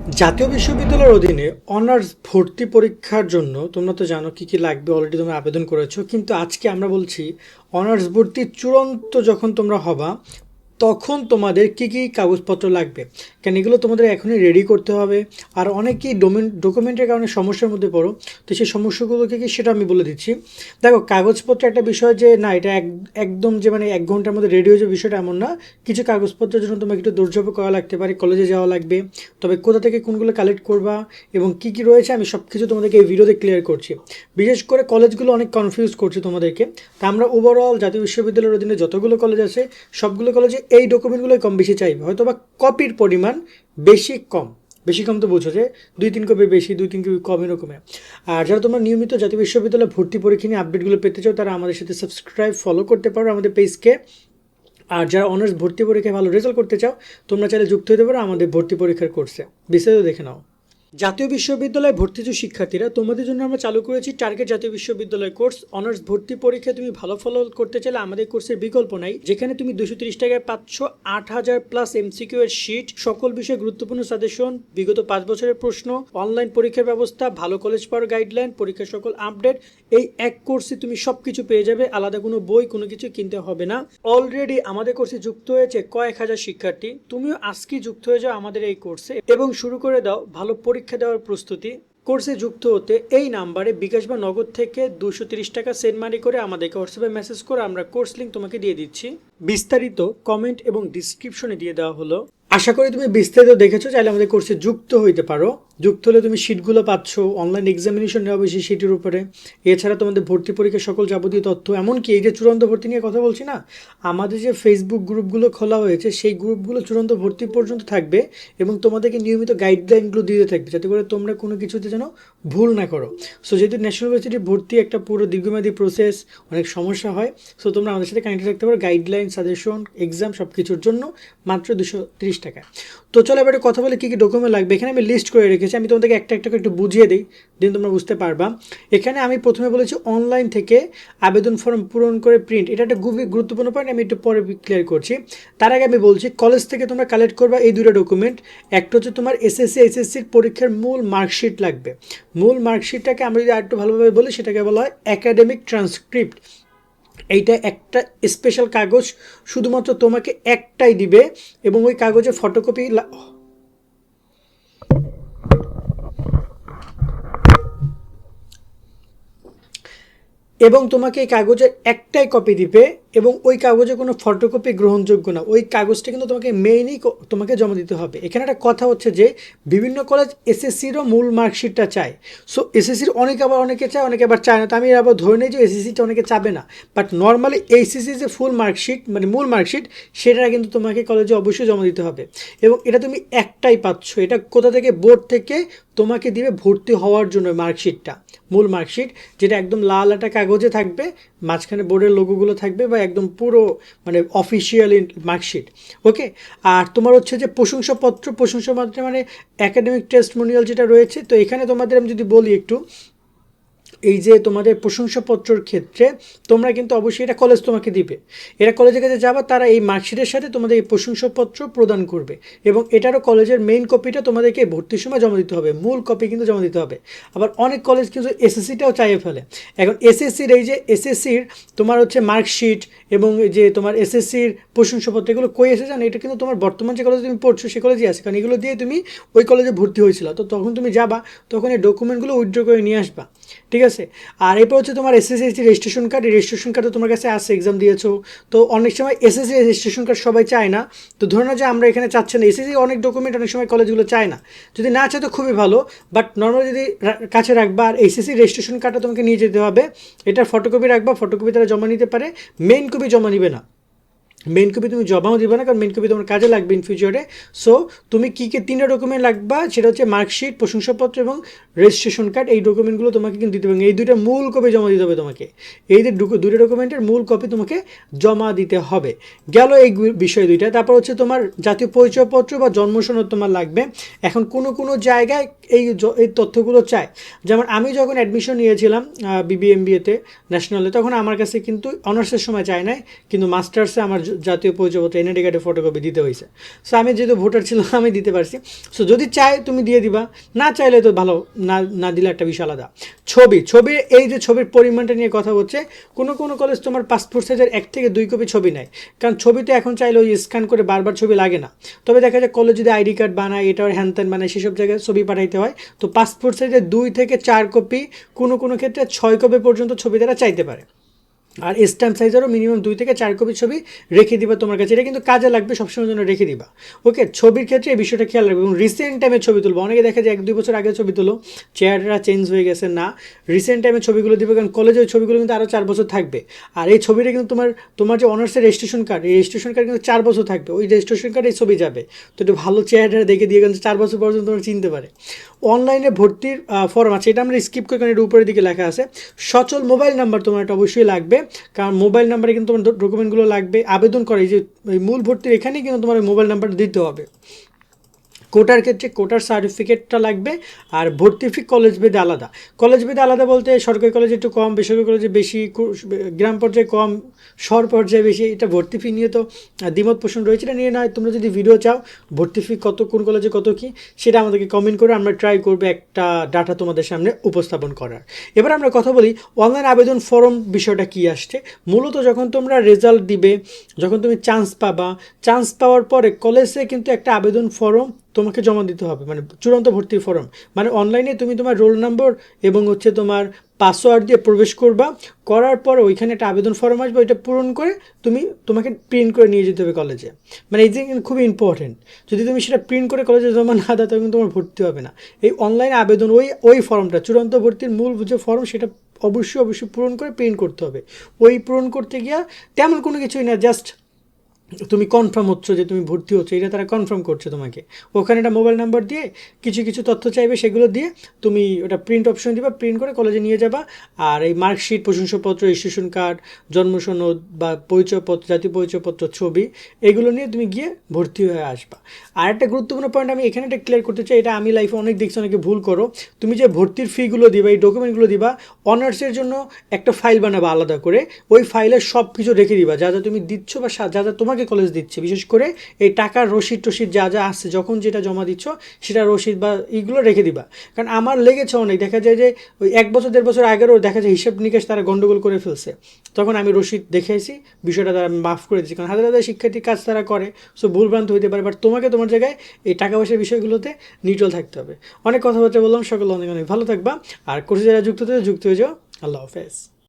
জাতীয় বিশ্ববিদ্যালয়ের অধীনে অনার্স ভর্তি পরীক্ষার জন্য তোমরা তো জানো কি কি লাগবে, অলরেডি তোমরা আবেদন করেছো। কিন্তু আজকে আমরা বলছি অনার্স ভর্তি চূড়ান্ত যখন তোমরা হবা তখন তোমাদের কি কি কাগজপত্র লাগবে, কেন এগুলো তোমাদের এখনই রেডি করতে হবে। আর অনেকেই ডকুমেন্টের কারণে সমস্যার মধ্যে পড়ো, তো সেই সমস্যাগুলো কি কি সেটা আমি বলে দিচ্ছি। দেখো, কাগজপত্র একটা বিষয় যে না এটা একদম যে মানে 1 ঘন্টার মধ্যে রেডি হয়ে যাবে বিষয়টা এমন না। কিছু কাগজপত্রের জন্য তোমাকে একটু দৌড়ঝাঁপ করা লাগতে পারে, কলেজে যাওয়া লাগবে। তবে কোথা থেকে কোনগুলো কালেক্ট করবা এবং কি কি রয়েছে আমি সব কিছু তোমাদেরকে এই ভিডিওতে ক্লিয়ার করছি। বিশেষ করে কলেজগুলো অনেক কনফিউজ করছে তোমাদেরকে। তা আমরা ওভারঅল জাতীয় বিশ্ববিদ্যালয়ের অধীনে যতগুলো কলেজ আছে সবগুলো কলেজে এই ডকুমেন্টগুলোই কম বেশি চাইবে, হয়তো বা কপির পরিমাণ বেশি কম। বেশি কম তো বুঝো যে 2-3 কপি বেশি, 2-3 কপি কম এরকমে। আর যারা তোমরা নিয়মিত জাতীয় বিশ্ববিদ্যালয় ভর্তি পরীক্ষা নিয়ে আপডেটগুলো পেতে চাও তারা আমাদের সাথে সাবস্ক্রাইব ফলো করতে পারো আমাদের পেজকে। আর যারা অনার্স ভর্তি পরীক্ষায় ভালো রেজাল্ট করতে চাও তোমরা চাইলে যুক্ত হতে পারো আমাদের ভর্তি পরীক্ষার কোর্সে। বিস্তারিত দেখে নাও। জাতীয় বিশ্ববিদ্যালয়ে ভর্তিজ শিক্ষার্থীরা, তোমাদের জন্য আমরা চালু করেছি টার্গেট জাতীয় বিশ্ববিদ্যালয় কোর্স। অনার্স ভর্তি পরীক্ষায় তুমি ভালো ফল করতে চাইলে আমাদের কোর্সের বিকল্প নাই, যেখানে তুমি 230 টাকায় পাচ্ছ 8,000 প্লাস এমসিকিউ এর শিট, সকল বিষয়ে গুরুত্বপূর্ণ সাজেশন, বিগত 5 বছরের প্রশ্ন, অনলাইন পরীক্ষার ব্যবস্থা, ভালো কলেজ পাওয়ার গাইডলাইন, পরীক্ষার সকল আপডেট। এই এক কোর্সে তুমি সবকিছু পেয়ে যাবে, আলাদা কোনো বই কোনো কিছু কিনতে হবে না। অলরেডি আমাদের কোর্সে যুক্ত হয়েছে কয়েক হাজার শিক্ষার্থী, তুমিও আজকেই যুক্ত হয়ে যাও আমাদের এই কোর্সে এবং শুরু করে দাও ভালো পরীক্ষা দেওয়ার প্রস্তুতি। কোর্সে যুক্ত হতে এই নাম্বারে বিকাশ বা নগদ থেকে 230 টাকা সেন্ড মানি করে আমাদেরকে হোয়াটসঅ্যাপে মেসেজ করে আমরা কোর্স লিঙ্ক তোমাকে দিয়ে দিচ্ছি। বিস্তারিত কমেন্ট এবং ডিসক্রিপশনে দিয়ে দেওয়া হলো। আশা করি তুমি বিস্তারিত দেখেছো, চাইলে আমাদের কোর্সে যুক্ত হইতে পারো। যুক্ত হলে তুমি শিটগুলো পাচ্ছ, অনলাইন এক্সামিনেশন নেওয়া বেশি শিটের উপরে। এছাড়া তোমাদের ভর্তি পরীক্ষার সকল যাবতীয় তথ্য, এমনকি এই যে চূড়ান্ত ভর্তি নিয়ে কথা বলছি না, আমাদের যে ফেসবুক গ্রুপগুলো খোলা হয়েছে সেই গ্রুপগুলো চূড়ান্ত ভর্তি পর্যন্ত থাকবে এবং তোমাদেরকে নিয়মিত গাইডলাইনগুলো দিতে থাকবে যাতে করে তোমরা কোনো কিছুতে যেন ভুল না করো। সো যেহেতু ন্যাশনাল ইউনিভার্সিটি ভর্তি একটা পুরো দীর্ঘমেয়াদী প্রসেস, অনেক সমস্যা হয়, সো তোমরা আমাদের সাথে কানেক্ট থাকতে পারো গাইডলাইন, সাজেশন, এক্সাম সব কিছুর জন্য মাত্র 230 টাকা। তো চলো এবারে কথা বলে কী কী ডকুমেন্ট লাগবে। এখানে আমি লিস্ট করে রেখেছি, আমি তোমাদেরকে একটা একটা করে একটু বুঝিয়ে দিই, দিন তোমরা বুঝতে পারবা। এখানে আমি প্রথমে বলেছি অনলাইন থেকে আবেদন ফর্ম পূরণ করে প্রিন্ট, এটা একটা খুবই গুরুত্বপূর্ণ পয়েন্ট, আমি একটু পরে ক্লিয়ার করছি। তার আগে আমি বলছি কলেজ থেকে তোমরা কালেক্ট করবা এই দুটো ডকুমেন্ট। একটা হচ্ছে তোমার এসএসসি এইচএসসির পরীক্ষার মূল মার্কশিট লাগবে। মূল মার্কশিটটাকে আমরা যদি আরেকটু ভালোভাবে বলি সেটাকে বলা হয় একাডেমিক ট্রান্সক্রিপ্ট। এইটা একটা স্পেশাল কাগজ, শুধুমাত্র তোমাকে একটাই দিবে এবং ওই কাগজে ফটোকপি এবং তোমাকে এই কাগজের একটাই কপি দিবে এবং ওই কাগজে কোনো ফটোকপি গ্রহণযোগ্য না। ওই কাগজটা কিন্তু তোমাকে মেইনই তোমাকে জমা দিতে হবে। এখানে একটা কথা হচ্ছে যে বিভিন্ন কলেজ এসএসসিরও মূল মার্কশিটটা চায়। সো এসএসসির অনেকে চায়, অনেকে আবার চায় না। তো আমি আবার ধরে নিই যে এসএসসিটা অনেকে চাবে না, বাট নর্মালি এইচএসসি যে ফুল মার্কশিট মানে মূল মার্কশিট সেটা কিন্তু তোমাকে কলেজে অবশ্যই জমা দিতে হবে এবং এটা তুমি একটাই পাচ্ছ। এটা কোথা থেকে? বোর্ড থেকে তোমাকে দিবে ভর্তি হওয়ার জন্য মার্কশিটটা, মূল মার্কশিট, যেটা একদম লাল একটা কাগজে থাকবে, মাঝখানে বোর্ডের লোগোগুলো থাকবে বা একদম পুরো মানে অফিসিয়াল মার্কশিট। ওকে। আর তোমার হচ্ছে যে প্রশংসাপত্র মানে একাডেমিক টেস্টমোনিয়াল যেটা রয়েছে। তো এখানে তোমাদের আমি যদি বলি একটু, এই যে তোমাদের প্রশংসাপত্রর ক্ষেত্রে তোমরা কিন্তু অবশ্যই এটা কলেজ তোমাকে দিবে, এটা কলেজের কাছে যাবা, তারা এই মার্কশিটের সাথে তোমাদের এই প্রশংসাপত্র প্রদান করবে এবং এটারও কলেজের মেইন কপিটা তোমাদেরকে ভর্তির সময় জমা দিতে হবে, মূল কপি কিন্তু জমা দিতে হবে। আবার অনেক কলেজ কিন্তু এসএসসিটাও চাইয়ে ফেলে। এখন এসএসসির এই যে এসএসসির তোমার হচ্ছে মার্কশিট এবং যে তোমার এসএসসির প্রশংসাপত্র এগুলো কই এসে জানো, এটা কিন্তু তোমার বর্তমান যে কলেজে তুমি পড়ছো সে কলেজেই আছে, কারণ এগুলো দিয়ে তুমি ওই কলেজে ভর্তি হয়েছিল। তো তখন তুমি যাবা, তখন এই ডকুমেন্টগুলো উইথড্র করে নিয়ে আসবা, ঠিক আছে। আর এরপর হচ্ছে তোমার এসএসসি রেজিস্ট্রেশন কার্ড। এই রেজিস্ট্রেশন কার্ডও তোমার কাছে আসছে, এক্সাম দিয়েছো। তো অনেক সময় এসএসসি রেজিস্ট্রেশন কার্ড সবাই চায় না, তো ধরে না যে আমরা এখানে চাচ্ছি না, এসএসসি অনেক ডকুমেন্ট অনেক সময় কলেজগুলো চায় না। যদি না চায় তো খুবই ভালো, বাট নর্মালি যদি কাছে রাখবা। আর এসএসসি রেজিস্ট্রেশন কার্ডটা তোমাকে নিয়ে যেতে হবে, এটার ফটোকপি রাখবা, ফটোকপি তারা জমা নিতে পারে, মেইন কপি জমা নিবে না। মেইন কপি তুমি জমাও দিবে না, কারণ মেইন কপি তোমার কাজে লাগবে ইন ফিউচারে। সো তুমি কী কী 3টা ডকুমেন্ট লাগবা, সেটা হচ্ছে মার্কশিট, প্রশংসাপত্র এবং রেজিস্ট্রেশন কার্ড। এই ডকুমেন্টগুলো তোমাকে কিন্তু দিতে হবে, এই দুইটা মূল কপি জমা দিতে হবে তোমাকে। এই দুটো ডকুমেন্টের মূল কপি তোমাকে জমা দিতে হবে। গেল এই বিষয় দুইটা। তারপর হচ্ছে তোমার জাতীয় পরিচয়পত্র বা জন্ম সনদ তোমার লাগবে। এখন কোনো জায়গায় এই তথ্যগুলো চায়, যেমন আমি যখন অ্যাডমিশন নিয়েছিলাম বিবিএমবিএতে ন্যাশনালে, তখন আমার কাছে কিন্তু অনার্সের সময় চায় নাই, কিন্তু মাস্টার্সে আমার জাতীয় পরিচয়পত্র এনআইডি কার্ডের ফটোকপি দিতে হয়েছে। সো আমি যেহেতু ভোটার ছিলাম আমি দিতে পারছি। সো যদি চাই তুমি দিয়ে দিবা, না চাইলে তো ভালো, না না দিলে একটা বিষয় আলাদা। ছবি এই যে ছবির পরিমাণটা নিয়ে কথা হচ্ছে, কোনো কলেজ তোমার পাসপোর্ট সাইজের 1 থেকে 2 কপি ছবি নেয়, কারণ ছবিতে এখন চাইলে ওই স্ক্যান করে বারবার ছবি লাগে না। তবে দেখা যায় কলেজ যদি আইডি কার্ড বানায়, এটা হ্যান বানায়, সেসব জায়গায় ছবি পাঠাইতে হয়। তো পাসপোর্ট সাইজের 2 থেকে 4 কপি, কোনো ক্ষেত্রে 6 কপি পর্যন্ত ছবি তারা চাইতে পারে। আর স্ট্যাম্প সাইজেরও মিনিমাম 2 থেকে 4 কপি ছবি রেখে দিবা তোমার কাছে, এটা কিন্তু কাজে লাগবে, সবসময়ের জন্য রেখে দিবা। ওকে, ছবির ক্ষেত্রে এই বিষয়টা খেয়াল রাখবে। এবং রিসেন্ট টাইমে ছবি তুলবো, অনেকে দেখা যায় 1-2 বছর আগে ছবি তুলো, চেহারাটা চেঞ্জ হয়ে গেছে, না রিসেন্ট টাইমে ছবিগুলো দিবে, কারণ কলেজের ছবিগুলো কিন্তু আরও 4 বছর থাকবে। আর এই ছবিটা কিন্তু তোমার যে অনার্সের রেজিস্ট্রেশন কার্ড, এই রেজিস্ট্রেশন কার্ড কিন্তু 4 বছর থাকবে, ওই রেজিস্ট্রেশন কার্ডে এই ছবি যাবে। তো একটু ভালো চেহারাটা দেখে দিয়ে কিন্তু 4 বছর পর্যন্ত তোমরা চিনতে পারে। অনলাইনে ভর্তির ফর্ম আছে, এটা আমরা স্কিপ করে, কারণ এটা উপরের দিকে লেখা আছে। সচল মোবাইল নাম্বার তোমার এটা অবশ্যই লাগবে, কারণ মোবাইল নাম্বারে কিন্তু তোমার ডকুমেন্টগুলো লাগবে। আবেদন করে যে মূল ভর্তির এখানেই কিন্তু তোমার মোবাইল নাম্বার দিতে হবে। কোটার ক্ষেত্রে কোটার সার্টিফিকেটটা লাগবে। আর ভর্তি ফি কলেজ ভেদে আলাদা বলতে সরকারি কলেজে একটু কম, বেসরকারি কলেজে বেশি, গ্রাম পর্যায়ে কম, শহর পর্যায়ে বেশি। এটা ভর্তি ফি নিয়ে তো দ্বিমত পোষণ রয়েছে, এটা নিয়ে নয়। তোমরা যদি ভিডিও চাও ভর্তি ফি কত, কোন কলেজে কত কী, সেটা আমাদেরকে কমেন্ট করে আমরা ট্রাই করবো একটা ডাটা তোমাদের সামনে উপস্থাপন করার। এবার আমরা কথা বলি অনলাইন আবেদন ফর্ম বিষয়টা কী আসছে। মূলত যখন তোমরা রেজাল্ট দিবে, যখন তুমি চান্স পাওয়ার পরে কলেজে কিন্তু একটা আবেদন ফর্ম তোমাকে জমা দিতে হবে, মানে চূড়ান্ত ভর্তির ফর্ম। মানে অনলাইনে তুমি তোমার রোল নম্বর এবং তোমার পাসওয়ার্ড দিয়ে প্রবেশ করার পর ওইখানে একটা আবেদন ফর্ম আসবে, ওইটা পূরণ করে তোমাকে প্রিন্ট করে নিয়ে যেতে হবে কলেজে। মানে এই যে খুবই ইম্পর্টেন্ট, যদি তুমি সেটা প্রিন্ট করে কলেজে জমা না দাও তখন তোমার ভর্তি হবে না। এই অনলাইন আবেদন ওই ফর্মটা, চূড়ান্ত ভর্তির মূল যে ফর্ম, সেটা অবশ্যই পূরণ করে প্রিন্ট করতে হবে। ওই পূরণ করতে গিয়া তেমন কোনো কিছুই না, জাস্ট তুমি কনফার্ম হচ্ছ যে তুমি ভর্তি হচ্ছ, এটা তারা কনফার্ম করছে তোমাকে। ওখানে একটা মোবাইল নাম্বার দিয়ে কিছু তথ্য চাইবে, সেগুলো দিয়ে তুমি ওটা প্রিন্ট অপশন দিবা, প্রিন্ট করে কলেজে নিয়ে যাবা। আর এই মার্কশিট, প্রশংসাপত্র, রেজিস্ট্রেশন কার্ড, জন্ম সনদ বা পরিচয়পত্র, জাতীয় পরিচয়পত্র, ছবি, এগুলো নিয়ে তুমি গিয়ে ভর্তি হয়ে আসবা। আর একটা গুরুত্বপূর্ণ পয়েন্ট আমি এখানে একটা ক্লিয়ার করতে চাই, এটা আমি লাইফে অনেক দেখছি অনেকে ভুল করো। তুমি যে ভর্তির ফিগুলো দিবা, এই ডকুমেন্টগুলো দিবা, অনার্সের জন্য একটা ফাইল বানাবা আলাদা করে, ওই ফাইলে সব কিছু রেখে দিবা, যা তুমি দিচ্ছ বা যা তোমাকে কলেজ দিচ্ছে। বিশেষ করে এই টাকার রসিদ যা আসছে, যখন যেটা জমা দিচ্ছ সেটা রসিদ বা এইগুলো রেখে দিবা। কারণ আমার লেগেছে অনেক, দেখা যায় যে ওই 1 বছর 1.5 বছর আগেরও দেখা যায় হিসাব নিকাশ তারা গন্ডগোল করে ফেলছে, তখন আমি রসিদ দেখেছি, বিষয়টা তারা মাফ করে দিচ্ছি, কারণ হাজার শিক্ষার্থীর কাজ তারা করে। সো ভুলভ্রান্ত হইতে পারে, বাট তোমাকে তোমার জায়গায় এই টাকা পয়সার বিষয়গুলোতে নিউট্রাল থাকতে হবে। অনেক কথাবার্তা বললাম, সকলে অনেক ভালো থাকবা। আর কোর্সে যারা যুক্ত হয়ে যাও, আল্লাহ হাফেজ।